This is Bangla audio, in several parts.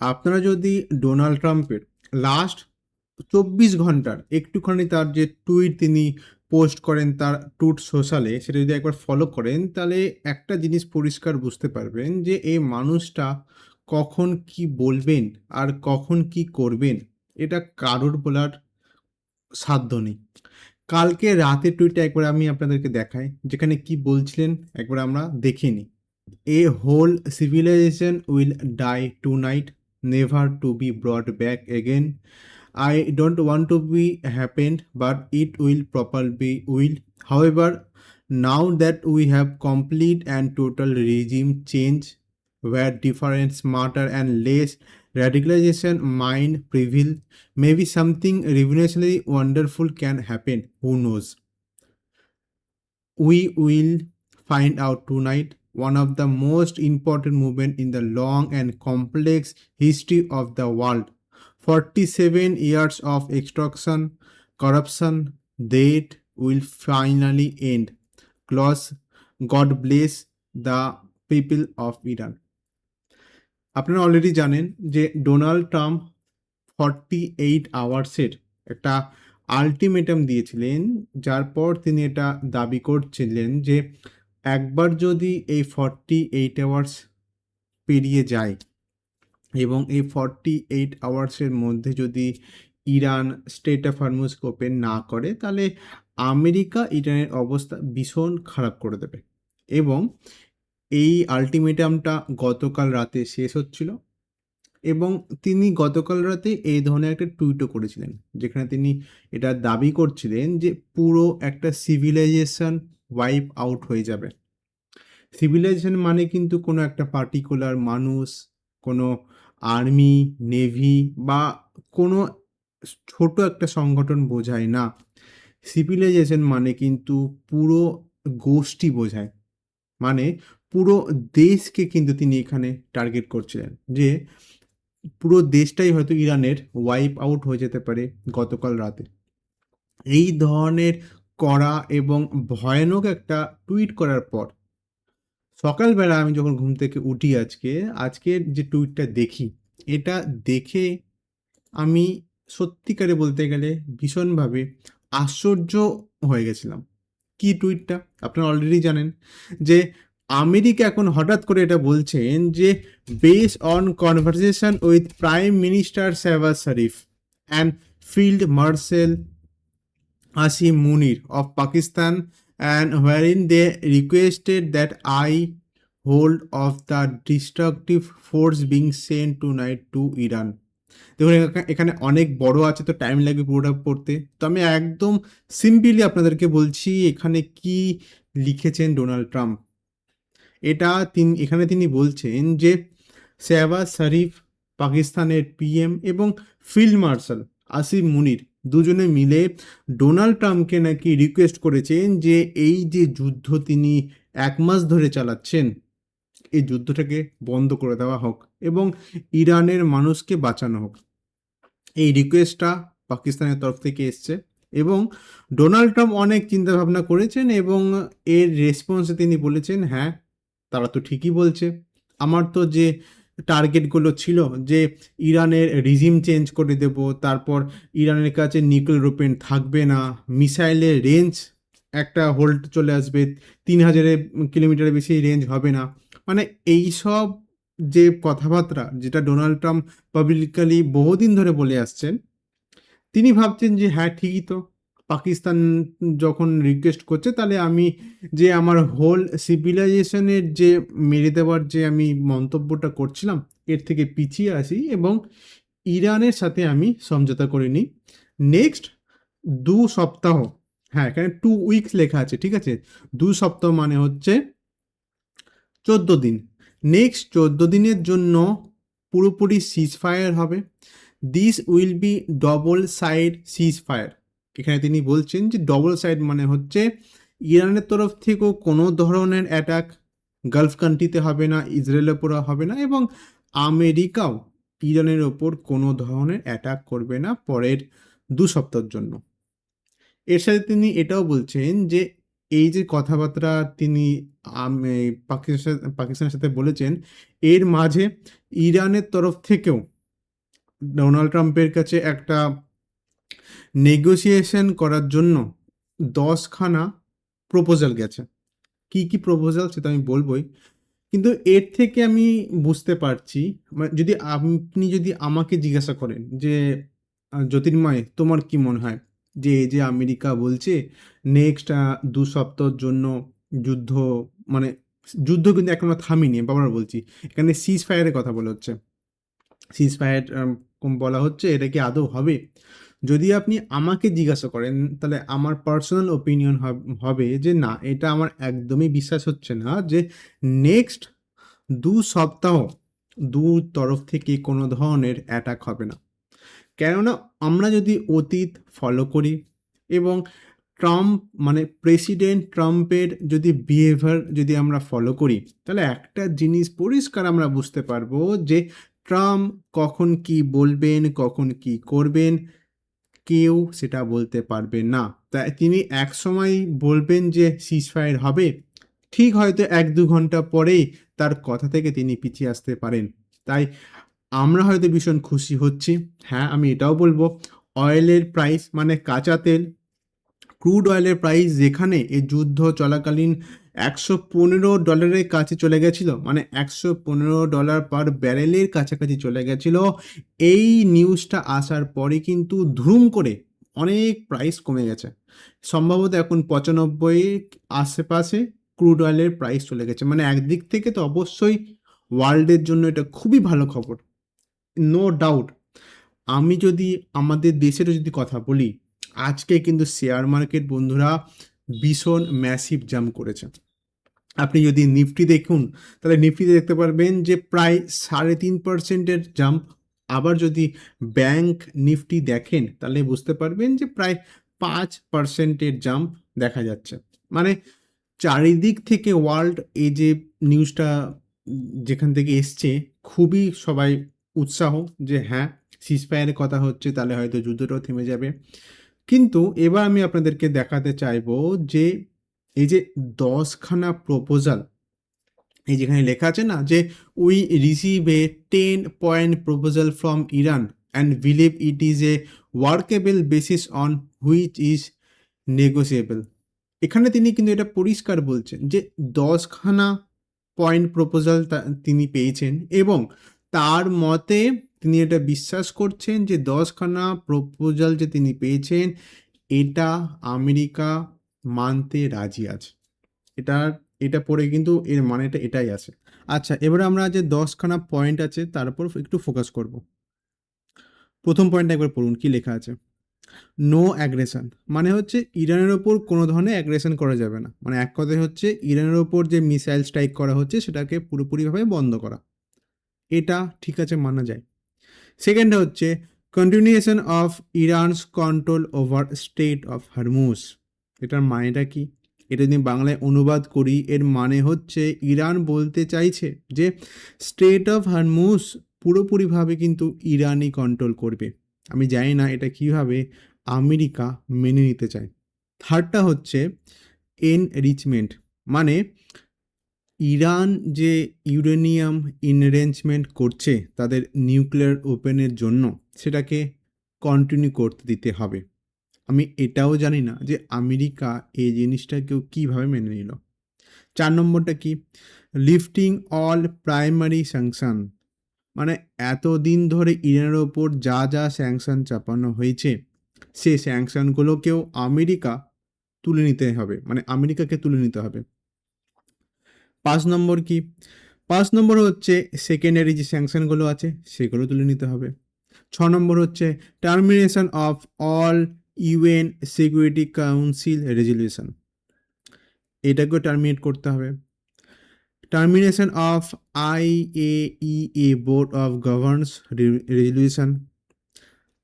আপনারা যদি ডোনাল্ড ট্রাম্পের লাস্ট 24 ঘন্টার একটুখানি তার যে টুইট তিনি পোস্ট করেন তার ট্রুথ সোশ্যালে, সেটা যদি একবার ফলো করেন, তাহলে একটা জিনিস পরিষ্কার বুঝতে পারবেন যে এই মানুষটা কখন কি বলবেন আর কখন কি করবেন এটা কারোর বলার সাধ্য নেই। কালকে রাতের টুইটটা একবার আমি আপনাদেরকে দেখাই, যেখানে কি বলছিলেন একবার আমরা দেখে নিই। A whole civilization will die tonight, never to be brought back again. I don't want to be happened, but it will probably will. However, now that we have complete and total regime change, where difference matter and less radicalization mind prevail, maybe something revolutionary wonderful can happen. Who knows? We will find out tonight. One of the most important movements in the long and complex history of the world. 47 years of extraction, corruption, that will finally end. Close. God bless the people of Iran. আপনারা অলরেডি জানেন যে ডোনাল্ড ট্রাম্প 48 আওয়ার্সের একটা আলটিমেটাম দিয়েছিলেন, যার পর তিনি এটা দাবি করছিলেন যে একবার যদি এই 48 আওয়ার্স পেরিয়ে যায় এবং এই 48 আওয়ার্সের মধ্যে যদি Iran state of Hormuz open না করে, তাহলে আমেরিকা ইরানের অবস্থা ভীষণ খারাপ করে দেবে। এবং এই আলটিমেটামটা গতকাল রাতে শেষ হচ্ছিল, এবং তিনি গতকাল রাতে এই ধরনের একটা টুইটও করেছিলেন, যেখানে তিনি এটা দাবি করছিলেন যে পুরো একটা সিভিলাইজেশন ওয়াইপ আউট হয়ে যাবে। সিভিলাইজেশন মানে কিন্তু কোনো একটা পার্টিকুলার মানুষ, কোনো আর্মি, নেভি বা কোনো ছোট একটা সংগঠন বোঝায় না। সিভিলাইজেশন মানে কিন্তু পুরো গোষ্ঠী বোঝায়। মানে পুরো দেশকে কিন্তু তিনি এখানে টার্গেট করছিলেন, যে পুরো দেশটাই হয়তো ইরানের ওয়াইপ আউট হয়ে যেতে পারে গতকাল রাতে। এই ধরনের কড়া এবং ভয়ানক একটা টুইট করার পর সকালবেলা আমি যখন ঘুম থেকে উঠি আজকের যে টুইটটা দেখি, এটা দেখে আমি সত্যিকারে বলতে গেলে ভীষণভাবে আশ্চর্য হয়ে গেছিলাম। কি টুইটটা আপনারা অলরেডি জানেন যে আমেরিকা এখন হঠাৎ করে এটা বলছেন যে base on conversation with prime minister Shehbaz Sharif and field marshal Asim Munir of Pakistan, and wherein they requested that I hold of the destructive force being sent tonight to Iran. দেখুন এখানে অনেক বড় আছে, তো টাইম লাগবে পুরোটা পড়তে, তো আমি একদম সিম্পলি আপনাদেরকে বলছি এখানে কি লিখেছেন ডোনাল্ড ট্রাম্প। এখানে তিনি বলছেন যে শেহবাজ শরীফ পাকিস্তানের পিএম এবং ফিল্ড মার্শাল আসিম মুনির দুজনে মিলে ডোনাল্ড ট্রাম্পকে নাকি রিকোয়েস্ট করেছেন যে এই যে যুদ্ধ তিনি 1 মাস ধরে চালাচ্ছেন, এই যুদ্ধটাকে বন্ধ করে দেওয়া হোক এবং ইরানের মানুষকে বাঁচানো হোক। এই রিকোয়েস্টটা পাকিস্তানের তরফ থেকে এসছে এবং ডোনাল্ড ট্রাম্প অনেক চিন্তাভাবনা করেছেন এবং এর রেসপন্সে তিনি বলেছেন, হ্যাঁ তারা তো ঠিকই বলছে, আমার তো যে টার্গেটগুলো ছিল যে ইরানের রিজিম চেঞ্জ করে দেব, তারপর ইরানের কাছে নিউক্লিয়ার ওয়েপন থাকবে না, মিসাইলের রেঞ্জ একটা হোল্ড চলে আসবে, 3000 কিলোমিটারের বেশি রেঞ্জ হবে না, মানে এই সব যে কথাবার্তা যেটা ডোনাল্ড ট্রাম্প পাবলিকালি বহুদিন ধরে বলে আসছেন, তিনি ভাবছেন যে হ্যাঁ ঠিকই তো, পাকিস্তান যখন রিকোয়েস্ট করছে তাহলে আমি যে আমার হোল সিভিলাইজেশনের যে মেরে দেওয়ার যে আমি মন্তব্যটা করছিলাম এর থেকে পিছিয়ে আসি এবং ইরানের সাথে আমি সমঝোতা করে নিই। নেক্সট 2 সপ্তাহ, হ্যাঁ এখানে 2 উইকস লেখা আছে, ঠিক আছে, 2 সপ্তাহ মানে হচ্ছে 14 দিন। নেক্সট 14 দিনের জন্য পুরোপুরি সিজ ফায়ার হবে। This will be double side seize fire. এখানে তিনি বলছেন যে ডবল সাইড মানে হচ্ছে ইরানের তরফ থেকেও কোনো ধরনের অ্যাটাক গালফ কান্ট্রিতে হবে না, ইসরায়েলের ওপর হবে না, এবং আমেরিকাও ইরানের ওপর কোনো ধরনের অ্যাটাক করবে না পরের 2 সপ্তাহের জন্য। এর সাথে তিনি এটাও বলছেন যে এই যে কথাবার্তা তিনি পাকিস্তানের সাথে বলেছেন, এর মাঝে ইরানের তরফ থেকেও ডোনাল্ড ট্রাম্পের কাছে একটা নেগোসিয়েশন করার জন্য 10খানা প্রপোজাল গেছে। কি প্রপোজাল সেটা আমি বলবই। কিন্তু এর থেকে আমি বুঝতে পারছি, যদি আপনি যদি আমাকে জিজ্ঞাসা করেন যে জ্যোতির্ময় তোমার কি মনে হয় যে এই যে আমেরিকা বলছে নেক্সট 2 সপ্তাহের জন্য যুদ্ধ, মানে যুদ্ধ কিন্তু এখনো থামিনি, বারবার বলছি, এখানে সিজ ফায়ারের কথা বলা হচ্ছে। সিজ ফায়ার বলা হচ্ছে, এটা কি আদৌ হবে? যদি আপনি আমাকে জিজ্ঞাসা করেন তাহলে আমার পার্সোনাল ওপিনিয়ন হবে যে না, এটা আমার একদমই বিশ্বাস হচ্ছে না যে নেক্সট 2 সপ্তাহ দু তরফ থেকে কোনো ধরনের অ্যাটাক হবে না। কেননা আমরা যদি অতীত ফলো করি এবং ট্রাম্প মানে প্রেসিডেন্ট ট্রাম্পের যদি বিহেভিয়ার যদি আমরা ফলো করি, তাহলে একটা জিনিস পরিষ্কার আমরা বুঝতে পারবো যে ট্রাম্প কখন কি বলবেন, কখন কি করবেন, কেউ সেটা বলতে পারবে না। তাই তিনি একসময় বলবেন যে সিজফায়ার হবে, ঠিক হয়তো 1-2 ঘন্টা পরেই তার কথা থেকে তিনি পিছিয়ে আসতে পারেন। তাই আমরা হয়তো ভীষণ খুশি হচ্ছি। হ্যাঁ, আমি এটাও বলবো, অয়েলের প্রাইস মানে কাঁচা তেল, ক্রুড অয়েলের প্রাইস যেখানে এই যুদ্ধ চলাকালীন $115 কাছে চলে গেছিল, মানে $115 পার ব্যারেলের কাছাকাছি চলে গেছিল, এই নিউজটা আসার পরে কিন্তু ধুম করে অনেক প্রাইস কমে গেছে। সম্ভবত এখন 95 আশেপাশে ক্রুড অয়েলের প্রাইস চলে গেছে। মানে একদিক থেকে তো অবশ্যই ওয়ার্ল্ডের জন্য এটা খুবই ভালো খবর, নো ডাউট। আমি যদি আমাদের দেশেরও যদি কথা বলি, আজকে কিন্তু শেয়ার মার্কেট বন্ধুরা ভীষণ ম্যাসিভ জাম্প করেছে। আপনি যদি নিফটি দেখুন তাহলে নিফটিতে দেখতে পারবেন যে প্রায় 3.5%-এর জাম্প। আবার যদি ব্যাংক নিফটি দেখেন তাহলে বুঝতে পারবেন যে প্রায় 5%-এর জাম্প দেখা যাচ্ছে। মানে চারিদিক থেকে ওয়ার্ল্ড এই যে নিউজটা যেখান থেকে এসছে, খুবই সবাই উৎসাহ যে হ্যাঁ, সিজফায়ারের কথা হচ্ছে, তাহলে হয়তো যুদ্ধটাও থেমে যাবে। কিন্তু এবার আমি আপনাদেরকে দেখাতে চাইবো যে এই যে 10খানা প্রপোজাল, এই যেখানে লেখা আছে না যে we receive a 10 point proposal from Iran and believe it is a workable basis on which is negotiable. এখানে তিনি কিন্তু এটা পরিষ্কার বলছেন যে 10খানা পয়েন্ট প্রপোজাল তিনি পেয়েছেন এবং তার মতে তিনি এটা বিশ্বাস করছেন যে 10খানা প্রপোজাল যে তিনি পেয়েছেন, এটা আমেরিকা মানতে রাজি আছে। এটা পড়ে কিন্তু এর মানেটা এটাই আছে। আচ্ছা, এবারে আমরা যে 10খানা পয়েন্ট আছে তার উপর একটু ফোকাস করব। প্রথম পয়েন্টটা একবার পড়ুন, কি লেখা আছে। নো অ্যাগ্রেশন, মানে হচ্ছে ইরানের ওপর কোনো ধরনের অ্যাগ্রেশন করা যাবে না। মানে এক কথায় হচ্ছে ইরানের ওপর যে মিসাইল স্ট্রাইক করা হচ্ছে সেটাকে পুরোপুরিভাবে বন্ধ করা। এটা ঠিক আছে, মানা যায়। সেকেন্ডটা হচ্ছে continuation of ইরানস control over state of Hormuz. এটার মানেটা কি? এটা যদি বাংলায় অনুবাদ করি, এর মানে হচ্ছে ইরান বলতে চাইছে যে স্টেট অফ হরমুজ পুরোপুরিভাবে কিন্তু ইরানই কন্ট্রোল করবে। আমি জানি না এটা কিভাবে আমেরিকা মেনে নিতে চায়। থার্ডটা হচ্ছে এনরিচমেন্ট, মানে ইরান যে ইউরেনিয়াম এনরিচমেন্ট করছে তাদের নিউক্লিয়ার ওপেনের জন্য, সেটাকে কন্টিনিউ করতে দিতে হবে। আমি এটাও জানি না যে আমেরিকা এই জিনিসটাকেও কীভাবে মেনে নিল। 4 নম্বরটা কি? লিফটিং অল প্রাইমারি স্যাংশন, মানে এতদিন ধরে ইরানের ওপর যা যা স্যাংশন চাপানো হয়েছে সেই স্যাংশনগুলোকেও আমেরিকা তুলে নিতে হবে, মানে আমেরিকাকে তুলে নিতে হবে। 5 নম্বর কি? 5 নম্বর হচ্ছে সেকেন্ডারি যে স্যাংশনগুলো আছে সেগুলো তুলে নিতে হবে। 6 নম্বর হচ্ছে termination of all UN security council resolution, এটাকেও টার্মিনেট করতে হবে। Termination of IAEA board of governs resolution.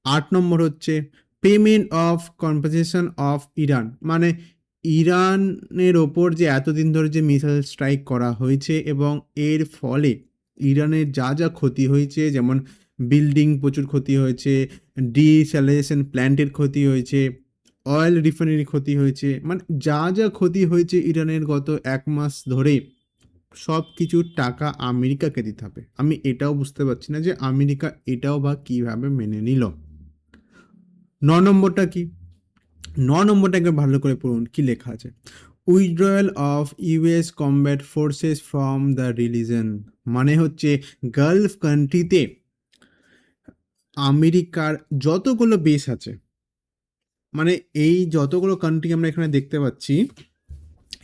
8 নম্বর হচ্ছে payment of compensation of Iran, মানে ইরানের ওপর যে এতদিন ধরে যে মিসাইল স্ট্রাইক করা হয়েছে এবং এর ফলে ইরানের যা যা ক্ষতি হয়েছে, যেমন বিল্ডিং প্রচুর ক্ষতি হয়েছে, ডিস্যালিনেশন প্ল্যান্টের ক্ষতি হয়েছে, অয়েল রিফাইনারি ক্ষতি হয়েছে, মানে যা যা ক্ষতি হয়েছে ইরানের গত 1 মাস ধরে সব কিছুর টাকা আমেরিকাকে দিতে হবে। আমি এটাও বুঝতে পারছি না যে আমেরিকা এটাও বা কীভাবে মেনে নিল। 9 নম্বরটা কি? 9 নম্বরটা একবার ভালো করে পড়ুন কি লেখা আছে। Withdrawal of US combat forces from the religion, মানে হচ্ছে গালফ কান্ট্রিতে আমেরিকার যতগুলো বেস আছে, মানে এই যতগুলো কান্ট্রি আমরা এখানে দেখতে পাচ্ছি,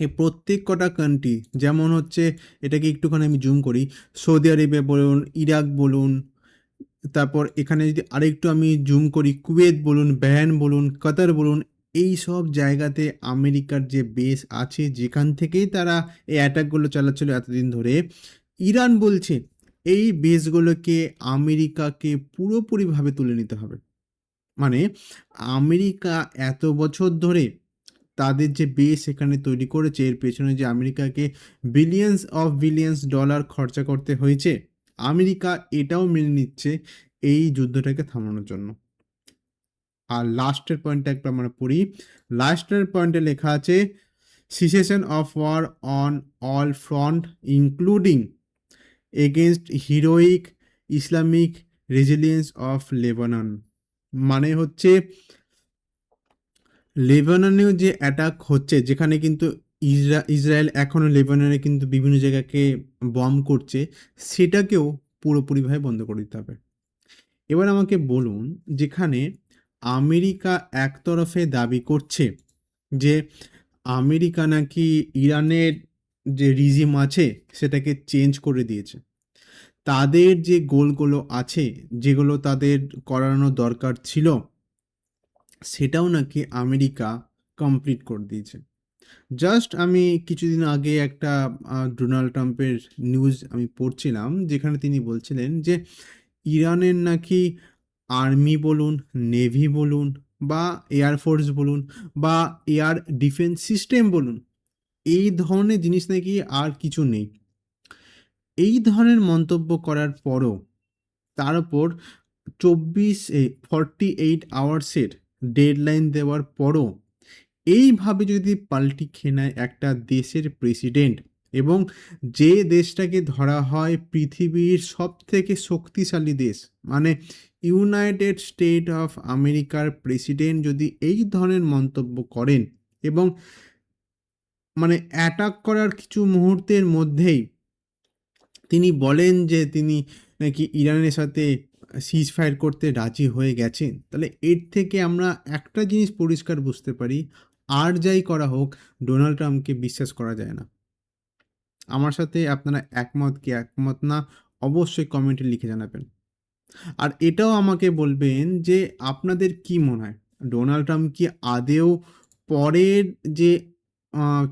এই প্রত্যেক কটা কান্ট্রি, যেমন হচ্ছে এটাকে একটুখানি আমি জুম করি, সৌদি আরবে বলুন, ইরাক বলুন, তারপর এখানে যদি আরেকটু আমি জুম করি, কুয়েত বলুন, বাহরাইন বলুন, কাতার বলুন, এই সব জায়গাতে আমেরিকার যে বেস আছে, যেখান থেকেই তারা এই অ্যাটাকগুলো চালাচ্ছিল এতদিন ধরে, ইরান বলছে এই বেসগুলোকে আমেরিকাকে পুরোপুরিভাবে তুলে নিতে হবে। মানে আমেরিকা এত বছর ধরে তাদের যে বেস এখানে তৈরি করেছে, এর পেছনে যে আমেরিকাকে বিলিয়ন্স অফ বিলিয়ন্স ডলার খরচা করতে হয়েছে, আমেরিকা এটাও মেনে নিচ্ছে এই যুদ্ধটাকে থামানোর জন্য। আর লাস্টের পয়েন্টটা একটু আমরা পড়ি। লাস্টের পয়েন্টে লেখা আছে cessation of war on all front including against heroic Islamic resilience of Lebanon, মানে হচ্ছে লেবাননেও যে অ্যাটাক হচ্ছে, যেখানে কিন্তু ইসরায়েল এখনও লেবাননে কিন্তু বিভিন্ন জায়গাকে বম্ব করছে, সেটাকেও পুরোপুরিভাবে বন্ধ করে দিতে হবে। এবার আমাকে বলুন, যেখানে আমেরিকা একতরফে দাবি করছে যে আমেরিকা নাকি ইরানের যে রিজিম আছে সেটাকে চেঞ্জ করে দিয়েছে, তাদের যে গোলগুলো আছে যেগুলো তাদের করানো দরকার ছিল সেটাও নাকি আমেরিকা কমপ্লিট করে দিয়েছে। জাস্ট আমি কিছুদিন আগে একটা ডোনাল্ড ট্রাম্পের নিউজ আমি পড়ছিলাম, যেখানে তিনি বলছিলেন যে ইরানের নাকি আর্মি বলুন, নেভি বলুন, বা এয়ারফোর্স বলুন, বা এয়ার ডিফেন্স সিস্টেম বলুন, এই ধরনের জিনিস নাকি আর কিছু নেই। এই ধরনের মন্তব্য করার পরও, তার উপর 48 আওয়ার্সের ডেডলাইন দেওয়ার পরও এইভাবে যদি পাল্টি খেয়ে নেয় একটা দেশের প্রেসিডেন্ট, এবং যে দেশটাকে ধরা হয় পৃথিবীর সবথেকে শক্তিশালী দেশ, মানে ইউনাইটেড স্টেট অফ আমেরিকার প্রেসিডেন্ট যদি এই ধরনের মন্তব্য করেন, এবং মানে অ্যাটাক করার কিছু মুহূর্তের মধ্যেই তিনি বলেন যে তিনি নাকি ইরানের সাথে সিজ ফায়ার করতে রাজি হয়ে গেছেন, তাহলে এর থেকে আমরা একটা জিনিস পরিষ্কার বুঝতে পারি, আর যাই করা হোক ডোনাল্ড ট্রাম্পকে বিশ্বাস করা যায় না। আমার সাথে আপনারা একমত কি একমত না অবশ্যই কমেন্টে লিখে জানাবেন। আর এটাও আমাকে বলবেন যে আপনাদের কি মনে হয়, ডোনাল্ড ট্রাম্প কি আদেও পরের যে আহ,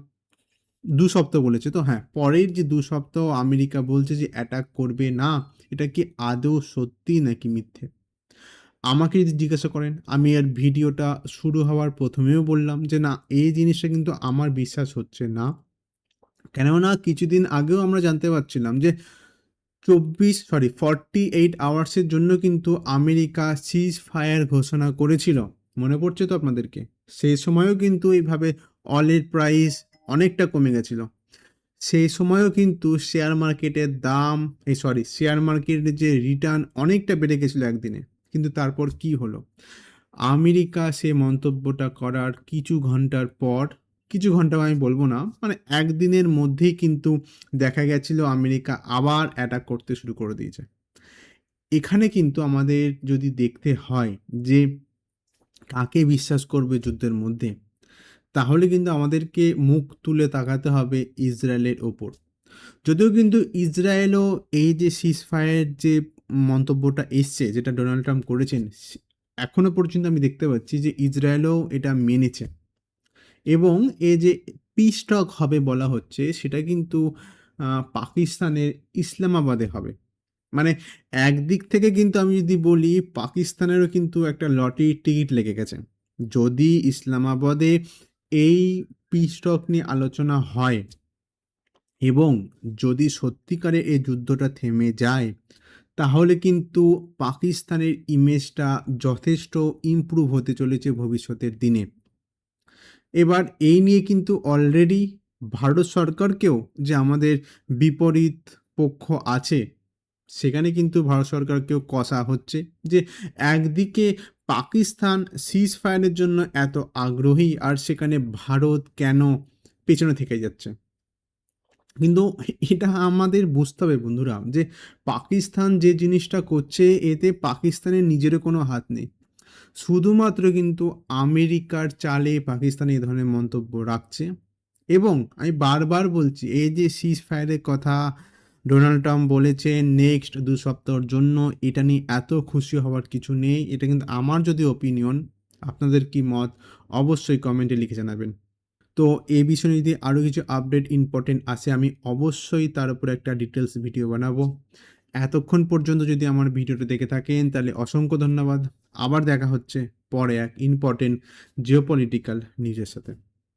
2 সপ্তাহ বলেছে তো, হ্যাঁ, পরের যে 2 সপ্তাহ আমেরিকা বলছে যে অ্যাটাক করবে না, এটা কি আদৌ সত্যি নাকি মিথ্যে? আমাকে যদি জিজ্ঞাসা করেন, আমি আর ভিডিওটা শুরু হওয়ার প্রথমেও বললাম যে না, এই জিনিসটা কিন্তু আমার বিশ্বাস হচ্ছে না। কেননা কিছুদিন আগেও আমরা জানতে পারছিলাম যে 48 আওয়ার্সের জন্য কিন্তু আমেরিকা সিজ ফায়ার ঘোষণা করেছিল, মনে পড়ছে তো আপনাদেরকে? সেই সময়ও কিন্তু এইভাবে অয়েলের প্রাইস অনেকটা কমে গেছিল। সেই সময়ও কিন্তু শেয়ার মার্কেটের দাম, শেয়ার মার্কেটের যে রিটার্ন অনেকটা বেড়ে গেছিলো একদিনে। কিন্তু তারপর কি হলো? আমেরিকা সে মন্তব্যটা করার কিছু ঘন্টার পর, কিছু ঘন্টা আমি বলবো না, মানে একদিনের মধ্যেই কিন্তু দেখা গেছিল আমেরিকা আবার অ্যাটাক করতে শুরু করে দিয়েছে। এখানে কিন্তু আমাদের যদি দেখতে হয় যে কাকে বিশ্বাস করবে যুদ্ধের মধ্যে, তাহলে কিন্তু আমাদেরকে মুখ তুলে তাকাতে হবে ইসরায়েলের ওপর। যদিও কিন্তু ইসরায়েলও এই যে সিজফায়ার যে মন্তব্যটা এসছে, যেটা ডোনাল্ড ট্রাম্প করেছেন, এখনো পর্যন্ত আমি দেখতে পাচ্ছি যে ইসরায়েলও এটা মেনেছে, এবং এই যে পিস টক হবে বলা হচ্ছে, সেটা কিন্তু পাকিস্তানের ইসলামাবাদে হবে। মানে একদিক থেকে কিন্তু আমি যদি বলি, পাকিস্তানেরও কিন্তু একটা লটারির টিকিট লেগে গেছে। যদি ইসলামাবাদে এই পিস টক নিয়ে আলোচনা হয়, এবং যদি সত্যিকারে এই যুদ্ধটা থেমে যায়, তাহলে কিন্তু পাকিস্তানের ইমেজটা যথেষ্ট ইমপ্রুভ হতে চলেছে ভবিষ্যতের দিনে। এবার এই নিয়ে কিন্তু অলরেডি ভারত সরকারকেও, যে আমাদের বিপরীত পক্ষ আছে, সেখানে কিন্তু ভারত সরকারকেও কষা হচ্ছে যে একদিকে পাকিস্তান সিজ ফায়ারের জন্য এত আগ্রহী, আর সেখানে ভারত কেন পেছনে থেকে যাচ্ছে। কিন্তু এটা আমাদের বুঝতে হবে বন্ধুরা, যে পাকিস্তান যে জিনিসটা করছে এতে পাকিস্তানের নিজেরও কোনো হাত নেই। শুধুমাত্র কিন্তু আমেরিকার চালে পাকিস্তান এই ধরনের মন্তব্য রাখছে। এবং আমি বারবার বলছি, এই যে সিজ ফায়ারের কথা ডোনাল্ড ট্রাম্প বলেছে নেক্সট 2 সপ্তাহের জন্য, এটা নিয়ে এত খুশি হওয়ার কিছু নেই। এটা কিন্তু আমার যদি ওপিনিয়ন, আপনাদের কি মত অবশ্যই কমেন্টে লিখে জানাবেন। তো এই বিষয়ে যদি আরও কিছু আপডেট ইম্পর্টেন্ট আসে, আমি অবশ্যই তার উপর একটা ডিটেলস ভিডিও বানাবো। এতক্ষণ পর্যন্ত যদি আমার ভিডিওটা দেখে থাকেন তাহলে অসংখ্য ধন্যবাদ। আবার দেখা হচ্ছে পরে এক ইম্পর্টেন্ট জিওপলিটিক্যাল নিউজের সাথে।